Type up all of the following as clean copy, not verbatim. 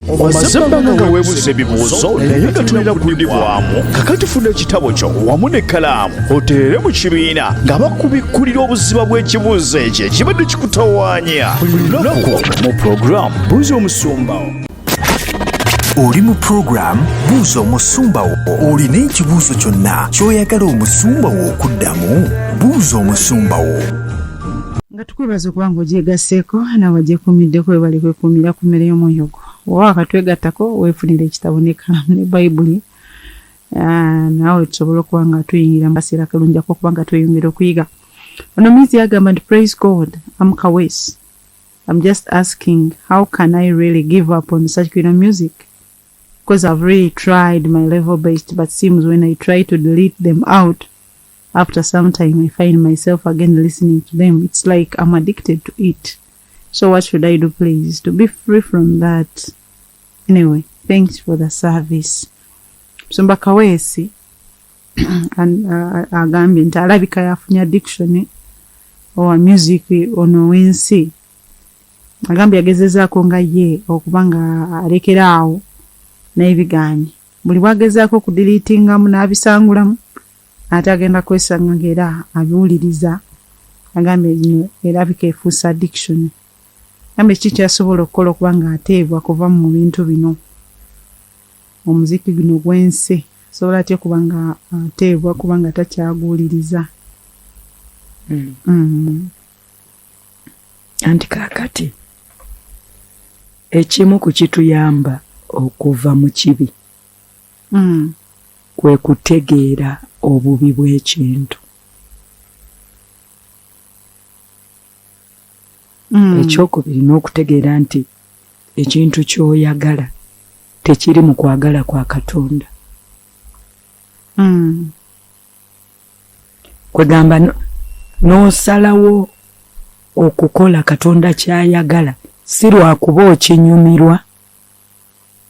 Omusumba nga weebuuza ebibuuzo naye nga tulina kudibwamu kakati funa ekitabo kyo wamu n'ekkalaamu oteere mu kibiina nga bakubikkulira obuziba bw'ekibuuzo ekyo ekibadde kikutawaanya buli lunaku mu puroguraamu Buuza Omusumba. Oli mu puroguraamu Buuza Omusumba wo. Olina ekibuuzo kyonna ky'oyagala omusumba wo okuddamu? Buuza Omusumba wo. Nga tukwebaza kubanga ogyegasseeko nawe gyekuumiddeko webali kwekuumira ku mmere y'omwoyo gwo. Oba akatwegattako weefunira ekitabo n'ekkalaamu ne Bayibuli. Naawe tusobola okuba nga tuyingira mu kaseera kalungi akuba nga tweyongera okuyiga. Ono Mizi agamba nti praise God, I'm Kawesi. I'm just asking, how can I really give up on such kind of music? Because I've really tried my level best, but seems when I try to delete them out, after some time I find myself again listening to them. It's like I'm addicted to it. So what should I do, please, to be free from that? Anyway, thanks for the service. Omusumba Kawesi agambye nti alabika yafunye addiction owa music ono w'ensi. Agambye yagezezaako nga ye okuba nga alekera awo n'ebigaanye. Buli bwagezaako okudiliitingamu n'abisangulamu ate agenda kwesanga ng'era abiwuliriza. Agambye gino erabika efuuse addiction. Agambye kiki kyasobola okukola okuba nga ateebwa kuva mu bintu bino. Omuziki guno gw'ensi asobola atya kuba nga ateebwa kuba nga takyaguwuliriza. Anti kaakati ekimu ku kituyamba okuva mu kibi kwe kutegeera obubi bw'ekintu. Ekyokubiri n'okutegeera nti ekintu ky'oyagala tekiri mu kwagala kwa Katonda. Kwegamba n'osalawo okukola Katonda ky'ayagala si lwakuba okinyumirwa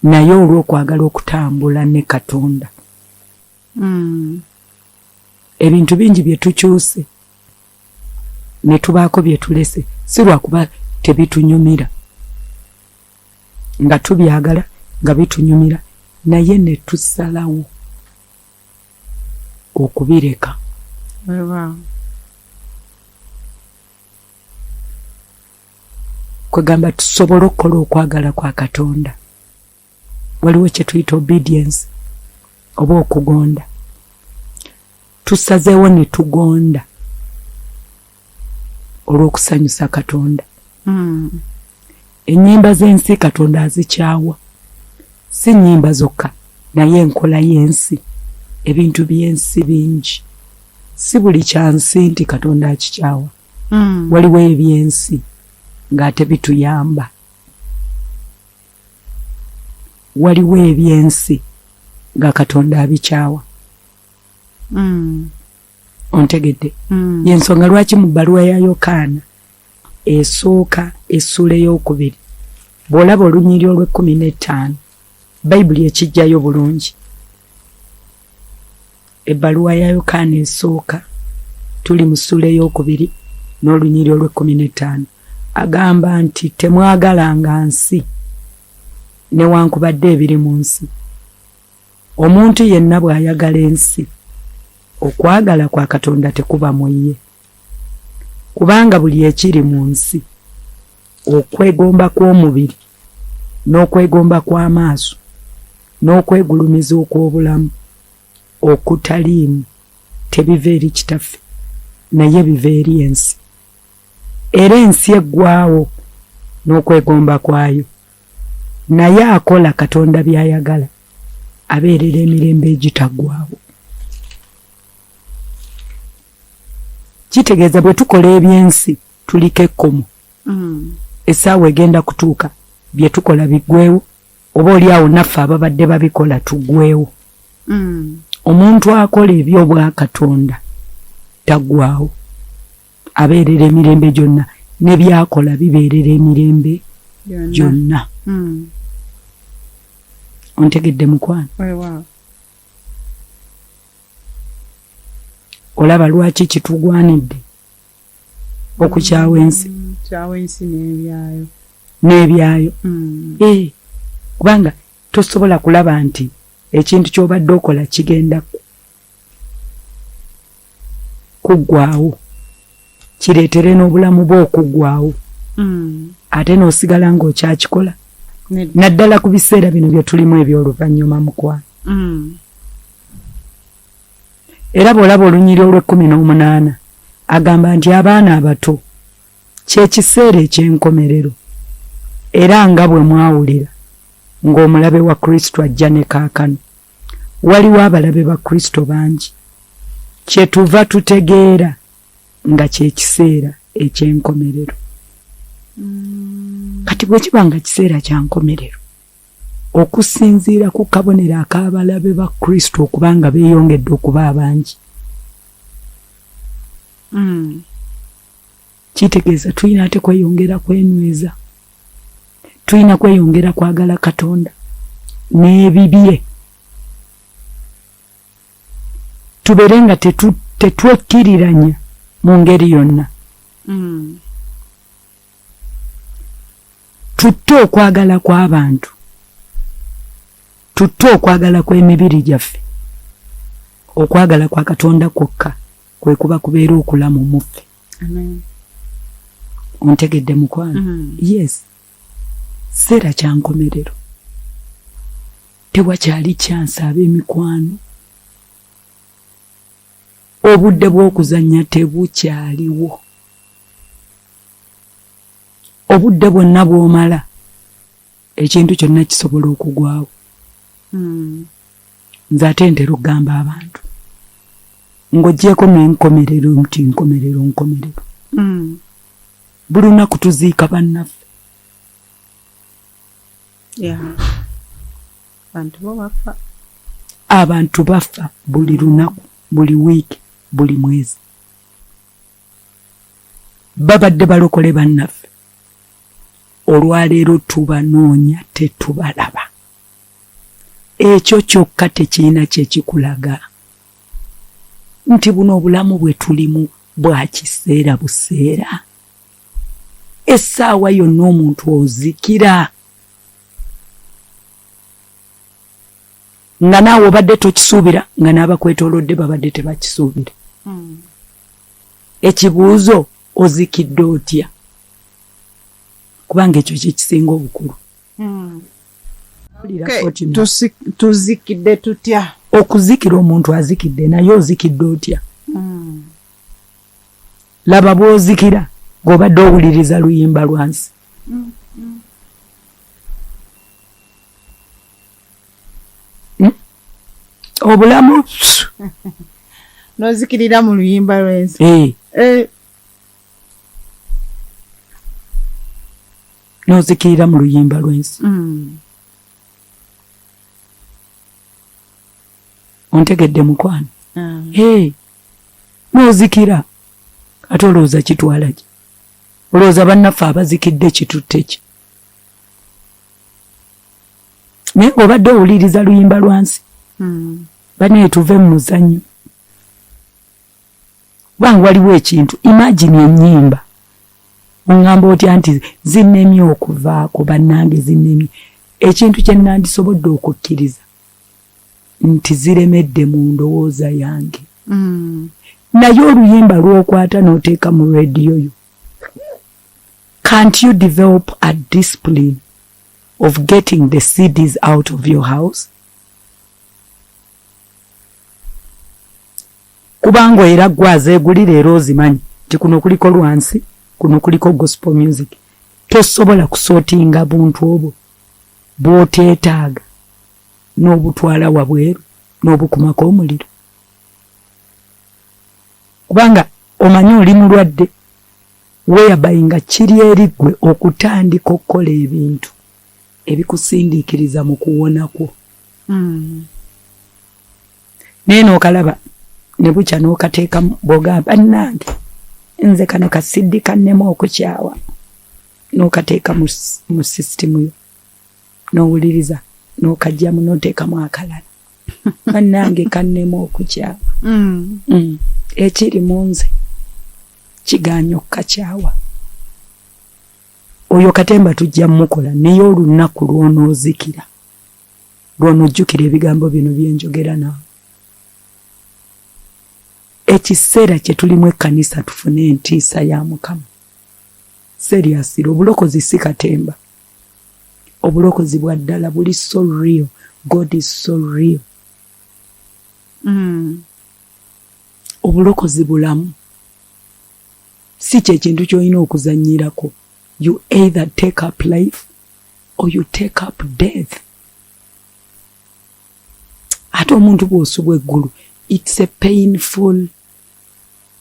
naye olw'okwagala okutambula ne Katonda. Ebintu bingi bye tukyuse ne tubaako bye tulese si lwakuba tebitunyumira, nga tubyagala nga bitunyumira naye ne tusalawo okubireka. Kwegamba tusobola okukola okwagala kwa Katonda. Waliwo kye tuyita obedience oba okugonda. Tusazeewo ne tugonda olw'okusanyusa Katonda. Ennyimba z'ensi Katonda azikyawa. Si nnyimba zokka naye enkola y'ensi, ebintu by'ensi bingi. Si buli kyansi nti Katonda akikyawa. Waliwo ebyensi ng'ate bituyamba. Waliwo ebyensi nga Katonda abikyawa. Ontegedde? Y'ensonga lwaki mu bbaluwa ya Yokaana esooka essula ey'okubiri bw'olaba olunyiri olw'15 Bayibuli ekijjayo bulungi. Ebbaluwa ya Yokaana esooka tuli mu ssula ey'okubiri n'olunyiri olw'15 agamba nti temwagalanga nsi newankubadde ebiri mu nsi. Omuntu yenna bw'ayagala ensi, okwagala kwa Katonda tekuba mu ye. Kubanga buli ekiri mu nsi, okwegomba kw'omubiri n'okwegomba kw'amaaso n'okwegulumiza okw'obulamu okutaliimu tebiva eri Kitaffe naye biva eri ensi. Era ensi eggwaawo n'okwegomba kwayo, naye akola Katonda by'ayagala abeerera emirembe egitaggwaawo. Kitegeeza bwe tukola ebyensi tuliko ekkomo. Essaawa egenda kutuuka bye tukola biggweewo, oba oli awo naffe ababadde babikola tuggweewo. Omuntu akola eby'obwa Katonda taggwaawo, abeerera emirembe gyonna, ne byakola bibeerera emirembe gyonna. Ontegedde mukwano? Olaba lwaki kitugwanidde okukyawa ensi? Kyawa ensi n'ebyayo. N'ebyayo. kubanga tosobola kulaba nti ekintu ky'obadde okola kigenda kuggwaawo kireetere n'obulamu bwo okuggwaawo ate n'osigala ng'okyakikola naddala ku biseera bino bye tulimu eby'oluvannyuma mukwano. Era bw'olaba olunyiri olw'18 agamba nti abaana abato kyekiseera eky'enkomerero era nga bwe mwawulira ng'omulabe wa Kristo ajja ne kaakano waliwo abalabe ba Kristo bangi kyetuva tutegeera nga kyekiseera eky'enkomerero. Kati bwe kiba nga kiseera kya nkomerero okusinziira ku kabonero ak'abalabe ba Kristo okubanga beeyongedde okuba abangi kitegeeza tulina ate kweyongera kwenyweza, tulina kweyongera kwagala Katonda n'ebibye tubeere nga tetwekkiriranya mu ngeri yonna. Tutte okwagala kw'abantu, tutte okwagala kw'emibiri gyaffe, okwagala kwa Katonda kwokka kwe kuba kubeera okulamu muffe. Ontegedde mukwano? Yes, seera kya nkomerero, tewakyali kyansi ab'emikwano, obudde bw'okuzannya tebukyaliwo, obudde bwonna bw'omala ekintu kyonna kisobola okugwawo. Nze ate ntera okugamba abantu ng'oggyeko n'enkomerero nti nkomerero. Buli lunaku tuziika bannaffe. Abantu bafa buli lunaku, buli wiiki, buli mwezi. Babadde balokole bannaffe. Olwaleero tubanoonya tetubalaba. Ekyo kyokka tekirina kyekikulaga nti buno obulamu bwe tulimu bwa kiseera buseera. Essaawa yonna omuntu ozikira nga naawe obadde tokisuubira nga n'abakwetoolodde babadde tebakisuubira. Ekibuuzo ozikidde otya? Kubanga ekyo kyekisinga obukulu. Tuzikidde tutya? Okuzikira omuntu azikidde naye ozikidde otya? Laba bw'ozikira ng'obadde owuliriza luyimba lwansi. Obulamu nozikirira mu luyimba lwensi. Nozikirira mu luyimba lwensi. Ontegedde mukwano? Nozikira ate olowooza kitwala ki? Olowooza bannaffe abazikidde kitutte ki? Naye ng'obadde owuliriza luyimba lwansi bane tuve mu muzannyo. Kubanga waliwo ekintu, imagine ennyimba oŋŋamba otya nti zinnemye okuvaako bannange zinnemye. Ekintu kye nandisobodde okukkiriza nti ziremedde mu ndowooza yange. Naye oluyimba lw'okwata n'oteeka mu rediyo yo, can't you develop a discipline of getting the CDs out of your house? Kubanga era gwazeegulira era ozimanyi nti kuno kuliko lwansi, kuno kuliko gospel music. Tosobola kusootinga buntu obwo bw'oteetaaga n'obutwala wabweru n'obukumako omuliro. Kubanga omanyi oli mulwadde whereby nga kiri eriggwe okutandika okukola ebintu ebikusindiikiriza mu kuwona kwo. Naye n'okalaba ne bukya n'okateeka bw'ogamba bannange nze kano kasiddi kannemu okukyawa, n'okateeka mu sisitimu yo n'owuliriza n'okajjamu n'oteekamu akalala bannange kannemu okukyawa. Ekiri mu nze kigaanya okukakyawa. Oyo katemba tujja mukola naye olunaku lw'onoozikira lw'onojjukira ebigambo bino byenjogera nawe. Ekiseera kye tulimu ekkanisa tufune entiisa ya Mukama. Seriously, obulokozi si katemba. Obulokozi bwa ddala buli so real. God is so real. Obulokozi bulamu. Si kye kintu ky'olina okuzannyirako. You either take up life or you take up death. Ate omuntu bw'osubwa eggulu, it's a painful,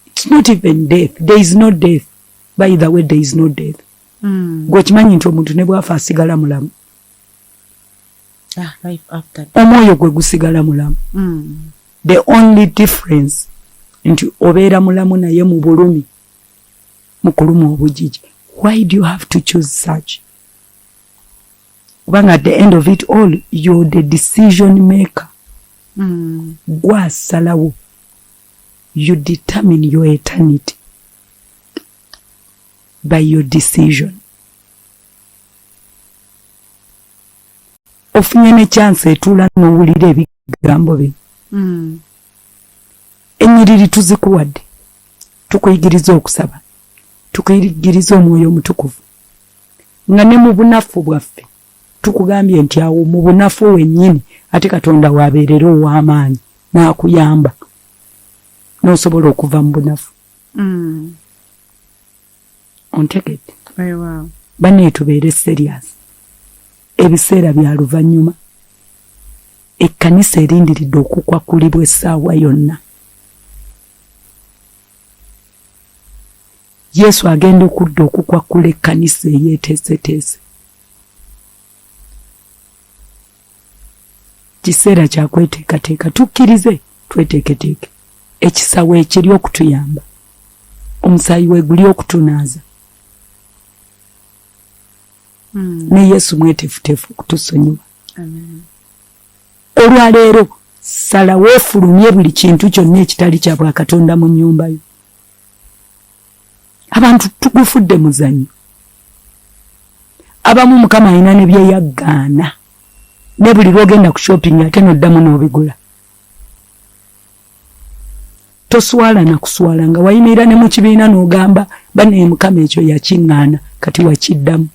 it's not even death. There is no death. By the way, there is no death. Gwe kimanyi nti omuntu ne bw'afa asigala mulamu. Life after death. Omwoyo gwe gusigala mulamu. The only difference nti obeera mulamu naye mu bulumi, mu kuluma obujiji. Why do you have to choose such? Kubanga at the end of it all, you're the decision maker. Gwa salawo. You determine your eternity by your decision. Ofunye ne chance etula n'owulira ebigambo bino. Ennyiriri tuzikuwadde. Tukuyigiriza okusaba. Tukuyigiriza omwoyo omutukuvu. Nga ne mu bunafu bwaffe tukugambye nti awo mu bunafu wennyini ate Katonda waabeerera ow'amaanyi n'akuyamba n'osobola okuva mu bunafu. Ontegedde? Wow. Banne tubeere serious. Ebiseera bya luvannyuma. Ekkanisa erindiridde okukwakulibwa essaawa yonna. Yesu agenda okudda okukwakula ekkanisa eyeeteeseteese. Kiseera kya kweteekateeka. Tukkirize tweteeketeeke. Ekisawo ekiri okutuyamba. Omusaayi we guli okutunaaza. Ne Yesu mweteefuteefu okutusonyiwa. Olwaleero salawo ofulumye buli kintu kyonna ekitali kya Bwakatonda mu nnyumba yo. Abantu tugufudde muzanyo. Abamu Mukama alina ne byeyaggaana. Ne buli lw'ogenda ku shopping ate n'oddamu n'obigula. Toswala na kuswala nga wayimirira ne mu kibiina n'ogamba banne Mukama ekyo yakiŋŋaana kati wakiddamu.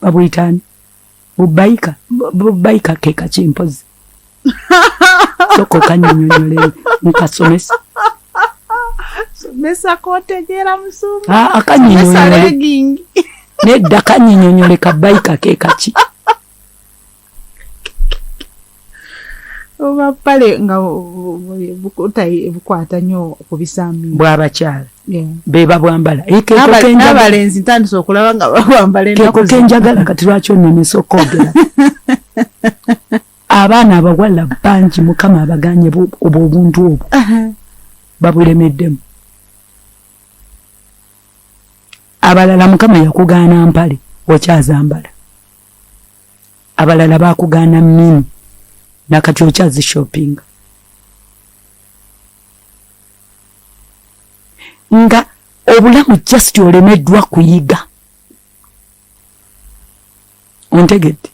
Babuyitani bubayika ke kakimpozi. Soko kanyinyonyole nkasomesa. Somesa kotegera Musumba. Akanyinyonyole. Nedda kanyinyonyole kabayika ke kaki. Oba pale nga bukwata nnyo kubisambi. Bw'abakyala. Beba bwambala. N'abalenzi ntandise okulaba nga bwambala ennaku. Keko kenjagala kati lwaki onnemesa okwogera. Abaana abawala bangi Mukama abaganye obuntu obwo. Babulemeddemu. Abalala Mukama yakugaana mpale okyazambala. Abalala bakugaana mini nakati okyazi shopping. Nga obulamu just olemeddwa kuyiga. Ontegedde?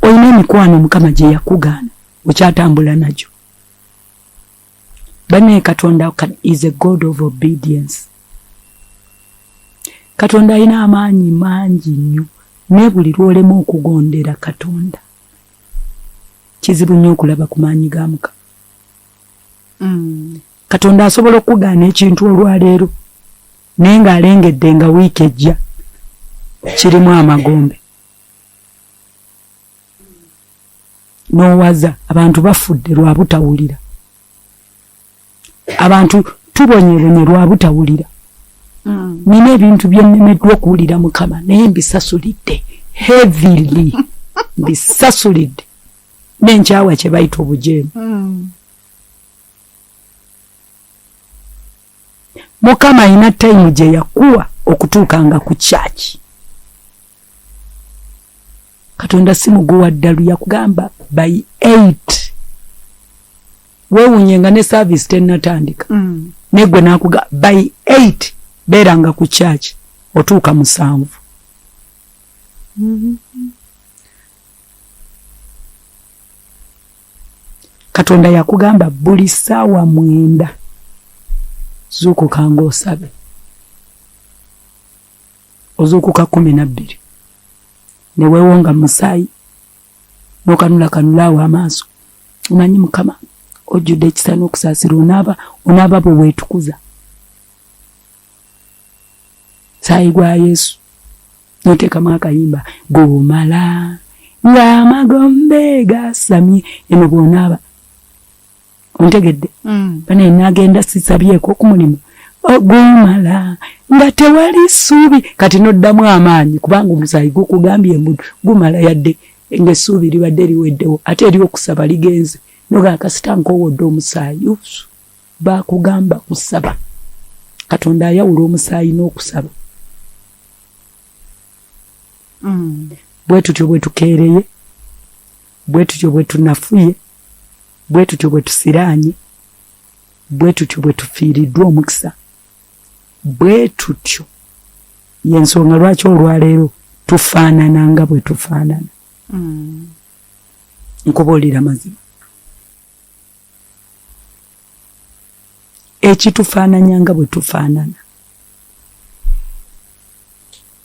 Olina emikwano Mukama gye yakugaana okyatambula nagyo. Banne Katonda is a God of obedience. Katonda alina amaanyi mangi nnyo ne buli lw'olema okugondera Katonda. Kizibu nnyo okulaba ku maanyi ga Mukama. Katonda asobola okugaana ekintu olwaleero naye ng'alengedde nga wiiki ejja kirimu amagombe. N'owaza abantu bafudde lwa butawulira. Abantu tubonyebonye lwa butawulira. Nina ebintu bye nnemeddwa okuwulira Mukama naye mbisasulidde heavily. Mbisasulidde n'enkyawa kye bayita obujeemu. Mukama alina time gye yakuwa okutuukanga ku church. Katonda si muguwa ddalu yakugamba by 8. Weewunyenga ne service tennatandika. Negwe n'akuga by 8 beeranga ku church otuuka 7. Katonda yakugamba buli ssaawa 9 zuukuka ng'osabe. Ozuukuka 12 ne weewonga musaayi n'okanulakanulaawo amaaso. Omanyi Mukama ojjudde ekisa n'okusaasira, onaaba bwe weetukuza. Saayi gwa Yesu n'oteekamu akayimba gumala ng'amagombe gasamye. Eno bw'onaaba ontegedde bane nagenda sisabyeko ku mulimu ogumala nga tewali ssuubi. Kati noddamu amaanyi kubanga omusaayi gukugambye mbu gumala yadde ng'essuubi libadde liweddewo ate eri okusaba ligenze noga kasita nkowodde omusaayi bakugamba kusaba. Katonda ayawula omusaayi n'okusaba. Bwe tutyo bwe tukeereye, bwe tutyo bwe tunafuye, bwe tutyo bwe tusiraanye, bwe tutyo bwe tufiiriddwa omukisa, bwe tutyo y'ensonga lwaki olwaleero tufaanana nga bwe tufaanana. Nkubuulira mazima, ekitufaananya nga bwe tufaanana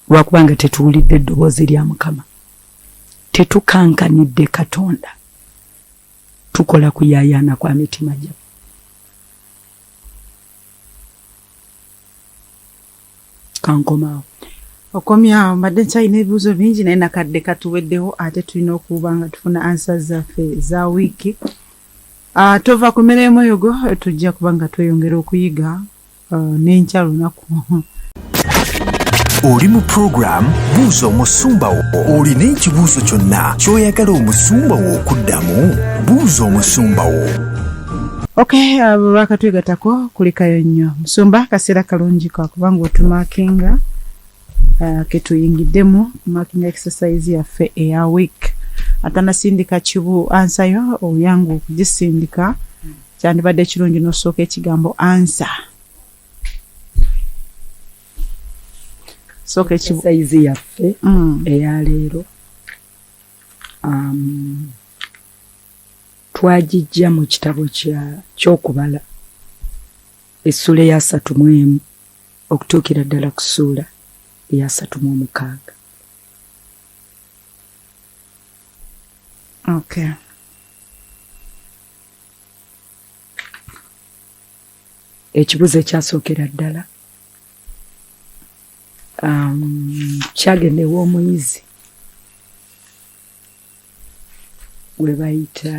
lwakubanga tetuwulidde eddoboozi lya Mukama, tetukankanidde Katonda, tukola kuyaayaana kwa mitima gyaffe. Kankomaawo. Okomyawo mbadde nkyalina ebibuuzo bingi naye nakadde katuweddewo ate tulina okuba nga tufuna answers zaffe za wiiki. Tova ku mmere y'omwoyogo tujja kuba nga tweyongera okuyiga n'enkya lunaku. Oli mu program Buuza Omusumba wo. Olina ekibuuzo kyonna ky'oyagala omusumba wo okuddamu? Buuza Omusumba wo. Okay, lwakatwegatako kulikayo nnyo. Musumba, kaseera kalungi kakubanga otumakinga ketuyingiddemu marking exercise yaffe eya week. Atanasindika kibu ansayo oyangu okugisindika kyandibadde kirungi n'osooka ekigambo answer. Soka ekibu exercise yaffe eya leero twagijja mu kitabo ky'okubala essula eya 31 okutuukira ddala ku ssuula eya 36. Okay. Ekibuzo ekyasookera ddala kyagendewa omuyizi gwe bayita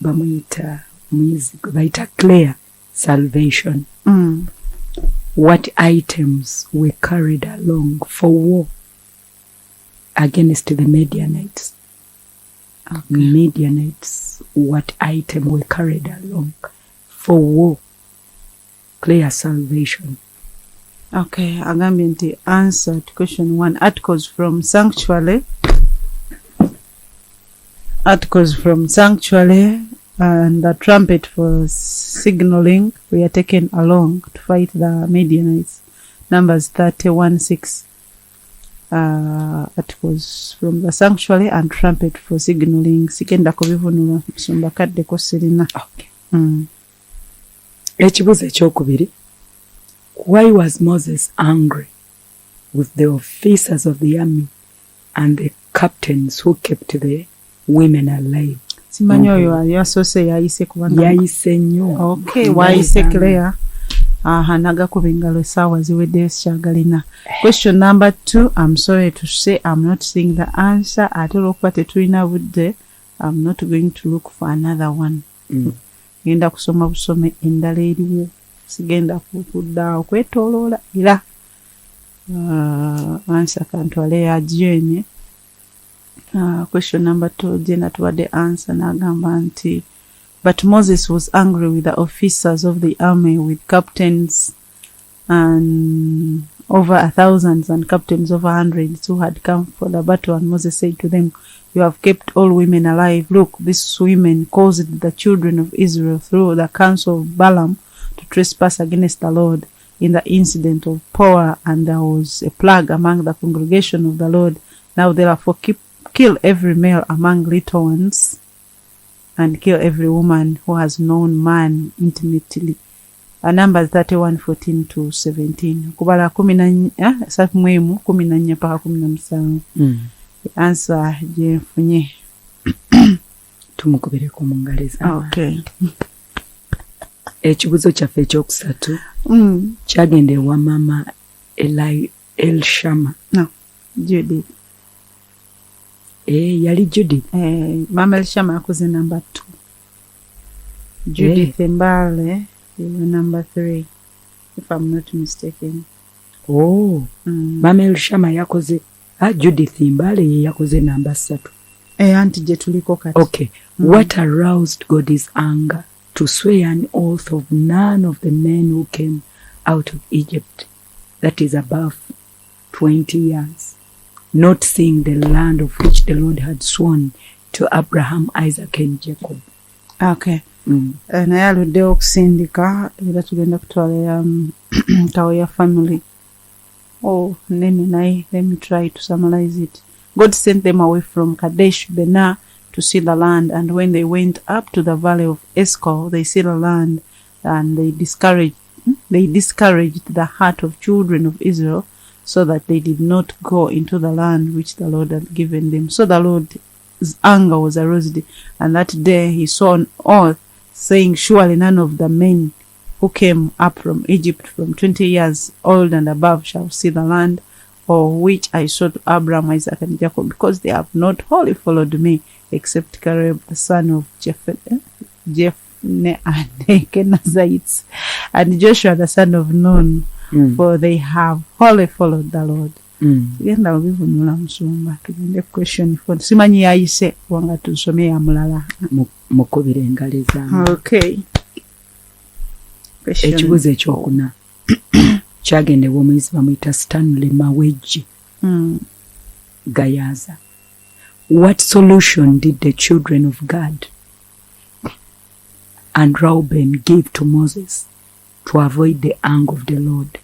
bamuyita omuyizi gwe bayita Claire Salvation. What items were carried along for war against the Midianites? Okay. Midianites, what item were carried along for war? Claire Salvation. Okay, agambye nti answer to question 1. Articles from sanctuary and the trumpet for signaling were taken along to fight the Midianites. Numbers 31:6. Articles from the sanctuary and trumpet for signaling. Sikenda kubivunula Musumba kadde ko sirina. Okay. Ekibuzo ekyokubiri. Why was Moses angry with the officers of the army and the captains who kept the women alive? Simanyi oyo yasoose yayise kubanga yayise nnyo. Okay, wayise Claire. Nagakuba engalo essaawa ziweddeyo sikyagalina. Question number 2. I'm sorry to say I'm not seeing the answer. Ate olw'okuba tetulina budde, I'm not going to look for another one. Genda kusoma busome endala eriwo. Sigenda kudda okwetooloola era answer kantwale ya Jane. Question number 2, Jane tubadde answer n'agamba nti but Moses was angry with the officers of the army, with captains and over 1,000 and captains over 100 who had come for the battle. And Moses said to them, you have kept all women alive. Look, these women caused the children of Israel through the counsel of Balaam, to trespass against the Lord in the incident of Poa, and there was a plague among the congregation of the Lord. Now therefore kill every male among little ones, and kill every woman who has known man intimately. Numbers 31:14 to 17. Kubala 14 paka 17. Answer je funye. Tumukubire ku mungaliza. Okay. Ekibuzo kyaffe ekyokusatu kyagende wa mama Elshama. No, Judith. Yali Judith. Mama Elshama yakoze number 2. Judith Mbale number 3, if I'm not mistaken. Mama Elshama yakoze Judith Mbale ye yakoze number 3. Anti je tuliko kati. Okay. What aroused God's anger to swear an oath of none of the men who came out of Egypt, that is above 20 years, not seeing the land of which the Lord had sworn to Abraham, Isaac and Jacob? Okay. Naye aluddewo okusindika era tugenda kutwala Kaweya family. Nene naye, let me try to summarize it. God sent them away from Kadesh Barnea to see the land, and when they went up to the valley of Eshcol, they see the land, and they discouraged the heart of children of Israel, so that they did not go into the land which the Lord had given them. So the Lord's anger was aroused, and that day he swore an oath, saying, surely none of the men who came up from Egypt from 20 years old and above shall see the land, or which I saw to Abraham, Isaac, and Jacob, because they have not wholly followed me, except Caleb the son of Jephunneh and the Kenizzites, and Joshua the son of Nun, for they have wholly followed the Lord. Tugenda obivunula Musumba, tugende question 4. Simanyi yayise wanga tusome ya mulala. Mukubire engaliza. Okay. Ekibuzo ekyokuna kyagende bw'omuyizi bamuyita Stanley Mawejji Gayaza. What solution did the children of Gad and Reuben give to Moses to avoid the anger of the Lord?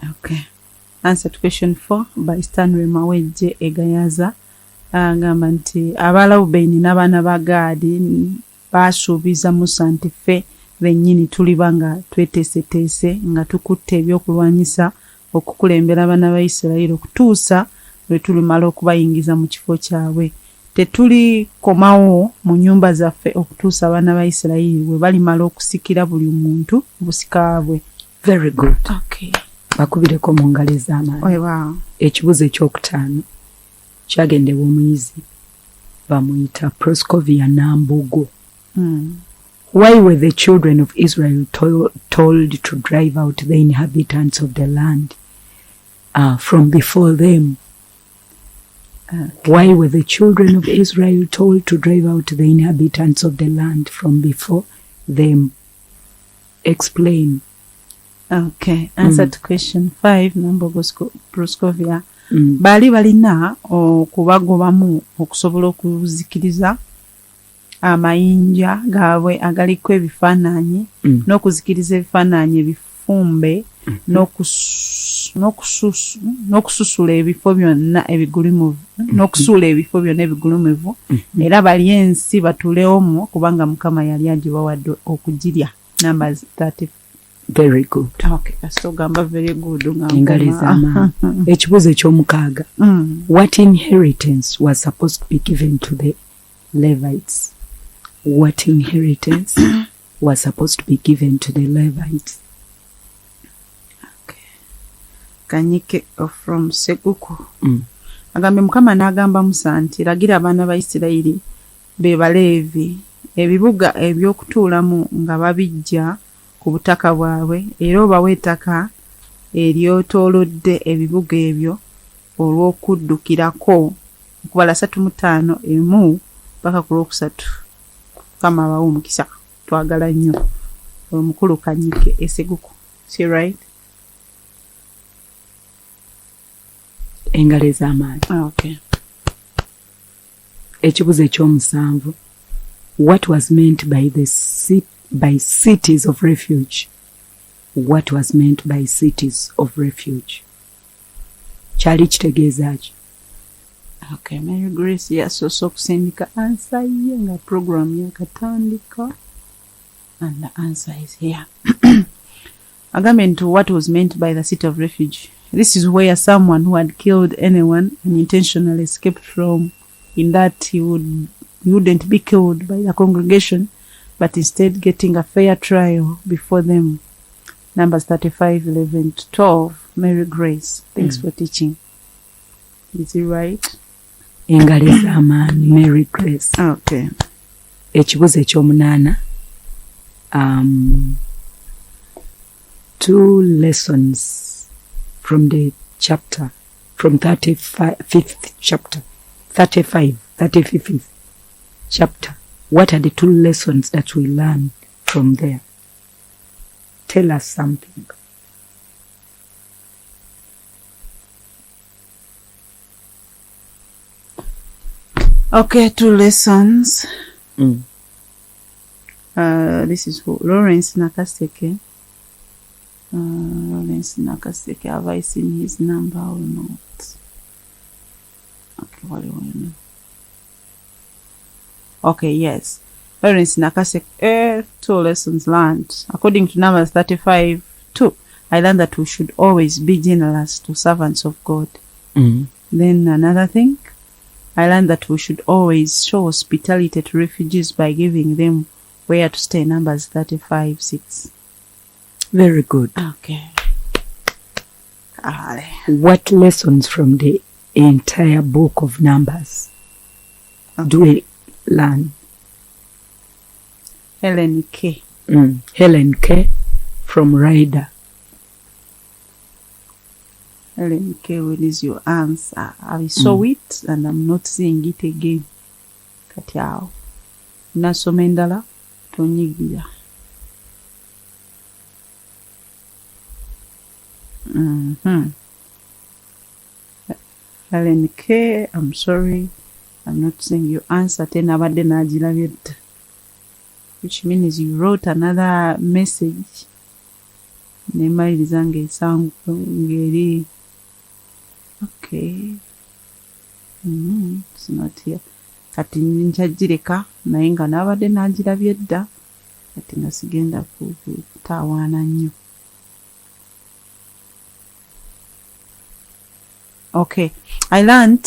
Okay. Answer to question 4 by Stanley Mawejji Gayaza. Agamba nti abalawubeeni n'abaana ba Gaadi baasuubiza Musa nti ffe bennyini tuliba nga tweteeseteese nga tukutte ebyokulwanyisa okukulembera abaana ba Isirayiri okutuusa lwe tulimala okubayingiza mu kifo kyabwe. Tetuli komawo mu nnyumba zaffe okutuusa abaana ba Isirayiri bwe balimala okusikira buli muntu busika bwe. Very good. Okay. Bakubireko mu ngalo ez'amaanyi. Wow. Ekibuzo ekyokutaano kyagendebwa omuyizi bamuyita Proscovia Nambugo. Why were the children of Israel told to drive out the inhabitants of the land from before them? Why were the children of Israel told to drive out the inhabitants of the land from before them? Explain. Okay. Answer to question 5, Nambugo Proscovia. Baali balina okubagobamu okusobola okuzikiriza amayinja gaabwe agaliko ebifaananyi n'okuzikiriza ebifaananyi ebifumbe n'okususula ebifo byonna ebigulumivu n'okusuula ebifo byonna ebigulumivu era balye ensi batuule omwo kubanga Mukama yali agibawadde okugirya. Numbers 30. Very good. Okay, so gamba very good. Ngalizama. Ekibuzo eky'omukaaga. What inheritance was supposed to be given to the Levites? What inheritance was supposed to be given to the Levites? Okay. Kanyike from Seguku. Agambe Mukama n'agamba Musa nti lagira abaana ba Isirayiri be Baleevi ebibuga ebyokutuulamu nga babijja ku butaka bwabwe era obawe ettaka eryotoolodde ebibuga ebyo olw'okuddukirako okubala 35 emu paka ku lwokusatu. Kama abawe omukisa twagala nnyo omukulu Kanyike Eseguko. See right? Engalo ez'amaanyi. Okay. Ekibuzo eky'omusanvu. What was meant by the by cities of refuge. What was meant by cities of refuge? Kyali kitegeeza ki? Okay, Mary Grace yasoose okusindika answer ye nga program yakatandika, and the answer is here. Agambye nti what was meant by the city of refuge. This is where someone who had killed anyone and intentionally escaped from, in that he wouldn't be killed by the congregation, but instead getting a fair trial before them. Numbers 35, 11 to 12. Mary Grace, thanks for teaching. Is it right? Engalo ez'amaanyi, Mary Grace. Okay. Ekibuuzo ekyomunaana. 2 lessons from the chapter, from 35th chapter. What are the 2 lessons that we learn from there? Tell us something. Okay, 2 lessons. This is for Lawrence Nakaseke. Lawrence Nakaseke, have I seen his number or not? Okay, what do you mean? Okay, yes. Lawrence Nakaseke, 2 lessons learned. According to Numbers 35, 2, I learned that we should always be generous to servants of God. Then another thing, I learned that we should always show hospitality to refugees by giving them where to stay. Numbers 35, 6. Very good. Okay. What lessons from the entire book of Numbers do we learn? Helen K. Helen K. from Ryder. Helen K. What is your answer? I saw it and I'm not seeing it again. Kati awo. Nasoma endala tonyigira. Helen K. I'm sorry. I'm not seeing your answer. Tena abadde n'agirabye dda. Which means you wrote another message. Nemaliriza ng'esanguko ng'eri. Okay. It's not here. Kati nkyagireka naye nga n'abadde n'agirabye dda. Kati nga sigenda kutaawaana nnyo. Okay. I learned,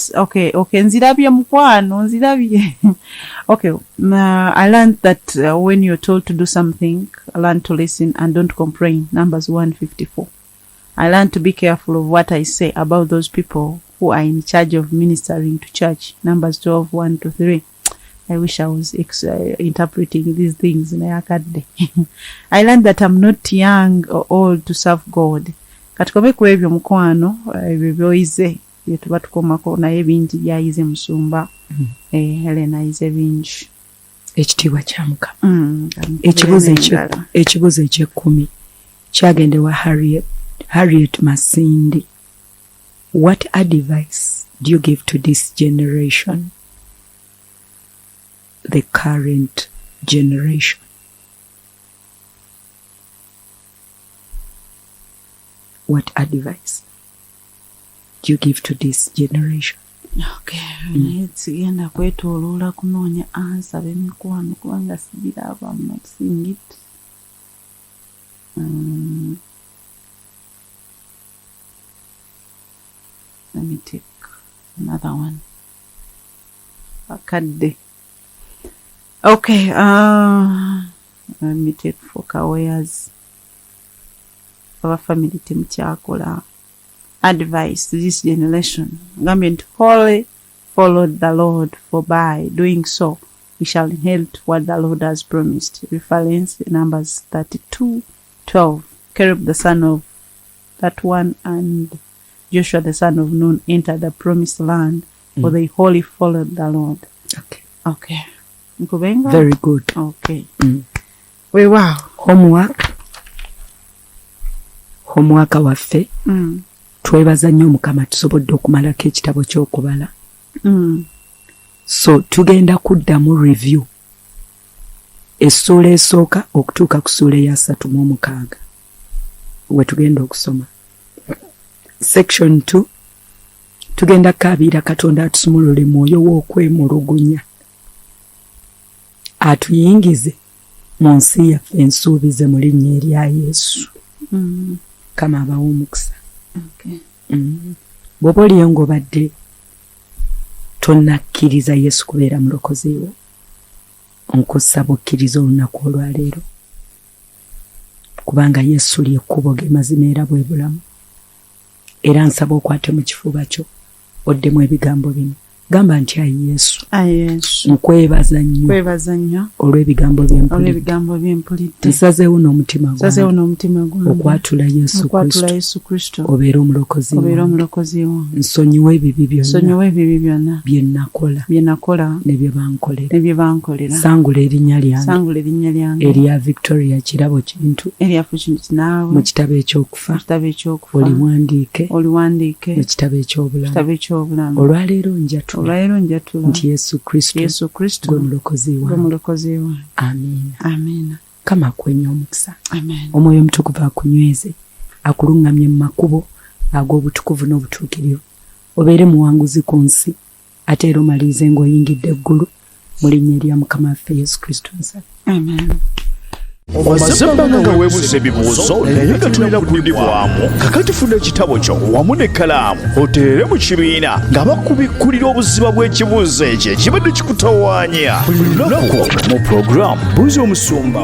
nzirabye mukwano, nzirabye. Okay, I learned that when you're told to do something, learn to listen and don't complain. Numbers 154. I learned to be careful of what I say about those people who are in charge of ministering to church. Numbers 12, 1 to 3. I wish I was interpreting these things in Ayakadde. I learned that I'm not young or old to serve God. Katukome ku ebyo mukwano ebyo byoyize bye tuba tukomako naye bingi byayize Musumba. Helena ayize bingi. Ekitiibwa kya Mukama. Ekibuuzo eky'ekkumi kyagendewa Harriet Masindi. What advice do you give to this generation, the current generation? What advice do you give to this generation? Okay, sigenda kwetooloola kunoonya ansa b'emikwano kubanga sigiraba. I'm not seeing it. Let me take another one. Akadde. Okay, let me take for Kaweas. Our family team kyakola. Advice to this generation. Gambia to wholly followed the Lord, for by doing so we shall inherit what the Lord has promised. Reference Numbers 32, 12. Caleb the son of that one and Joshua the son of Nun entered the promised land, for they wholly followed the Lord. Okay. Nkubenga? Very good. Okay. Wow. Homework waffe. Twebaza nnyo Mukama tusobodde okumalako ekitabo ky'okubala. So tugenda kuddamu review essuula esooka okutuuka ku ssuula eya 36 we tugenda okusoma. Section 2 tugenda kaabira Katonda atusumulule mwoyo w'okwemulugunya atuyingize mu nsi yaffe ensuubize mu linnya erya Yesu. Kama abawa omukisa. Bw'oba oliyo ng'obadde tonnakkiriza Yesu kubeera mulokozi wo, nkusaba okkiriza olunaku olwaleero, kubanga Yesu ly'ekkubo gemazima era bwe bulamu. Era nsaba okwate mu kifuba kyo oddemu ebigambo bino. Gamba nti ayi Yesu, nkwebaza nnyo olw'ebigambo by'empulidde. Nsazeewo n'omutima gwange okwatula Yesu Kristo obeera omulokozi wange. Nsonyiwa ebibi byonna bye nakola ne bye bankolera. Sangula erinnya lyange erya Victoria Kirabo Kintu mu kitabo ekyokufa, oliwandiike mu kitabo eky'obulamu. Olwaleero njatula nti Yesu Kristo gwe mulokozi wange. Amiina. Kama akwenya omukisa. Omwoyo omutukuvu akunyweze, akuluŋŋamye mu makubo ag'obutukuvu n'obutuukirivu. Obeere muwanguzi ku nsi ate era omalirize ng'oyingidde eggulu mu linnya erya Mukama waffe Yesu Kristo nsaba. Omaze ebbanga nga weebuuza ebibuuzo naye nga tulina kudibwamu. Kakati funa ekitabo kyo wamu n'ekkalaamu oteere mu kibiina nga bakubikkulira obuziba bw'ekibuuzo ekyo ekibadde kikutawaanya. Buli lunaku mu pulogulaamu Buuza Omusumba.